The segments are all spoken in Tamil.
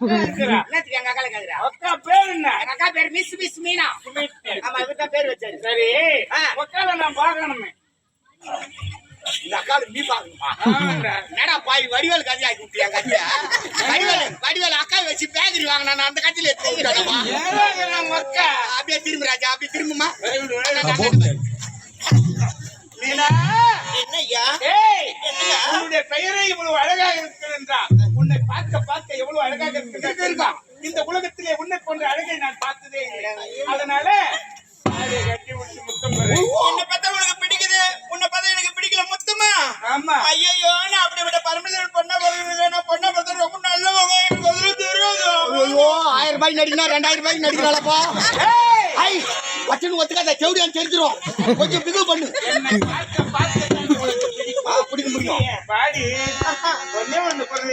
என்னத்துக்கு எங்க அக்கால கேக்குறா? அக்கா பேர் என்ன? எங்க அக்கா பேரு மிஸ் மீனா. ஆமா, இவர்தான் பேர் வச்சாரு. சரி, அக்கால நான் பார்க்கணுமே. இந்த அக்காவுக்கு நீ பாக்கணுமா? என்னடா பாய் வடிவேல் கதையா கூப்பிட்டியா? கதையா வடிவேல் அக்கா வச்சு பேக்கரி வாங்கினா நான் அந்த கதையில அக்கா அப்படியே திரும்பி ராஜா, அப்படியே திரும்புமா. மீனா, என்னய்யா? உன்னுடைய பெயரை இவ்வளவு அழகாக இருக்கிறது என்றால் உன்னை பார்க்க பார்க்க எவ்வளவு அழகாக இருக்கிறது. இந்த உலகத்திலே உன்னை போன்ற அழகை நான் பார்த்ததே இல்லை. அதனால கட்டி விட்டு முத்தம் பெறு. உன்னை பார்த்தா உனக்கு பிடிக்குது, உன்னை பார்த்தா எனக்கு பிடிக்கல முத்தமா. ஆமா. ஐயோ, நான் அப்படி விட பரமேஸ்வரன் பொண்ணா பார்த்தா ரொம்ப நல்லவங்க. எனக்கு அதுல தெரியாது. ஐயோ, 1000 ரூபாய் நடிக்கா 2000 ரூபாய் நடிக்கிறாளப்பா. ஐ பச்சன் ஒத்துக்காத செவுடியான்னு தெரிஞ்சிரும். கொஞ்சம் பிகு பண்ணு. பிடிக்க முடியும். பாடி ஒன்னே ஒண்ணு பொருள்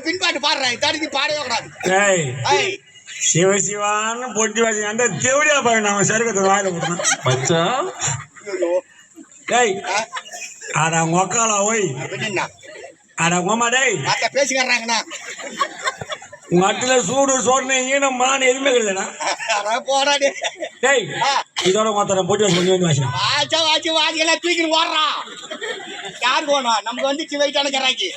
பின்பாட்டு பாடுறேன், தடுக்கி பாடவே கூடாது. சிவ சிவான்னு பொட்டி வச்சு அந்த தேவடியா பாரு நம்ம சருக்கத்தை வாயில போட்டோம். அட மொக்காலா ஓய், அட கோமா டேய் பேசிக்கிறாங்கண்ணா. உங்க அட்டில சூடு சோடனை ஈனம் மான் எதுவுமே கிடையாதுடா. போடாடி டேய், இதோட மொத்தம் பொட்டி வச்சு வந்து வாசி வாச்சு வாச்சிக்கெல்லாம் தூக்கிட்டு ஓடுறான். யாரு போனோம் நமக்கு வந்து சிவைட்டான கராக்கி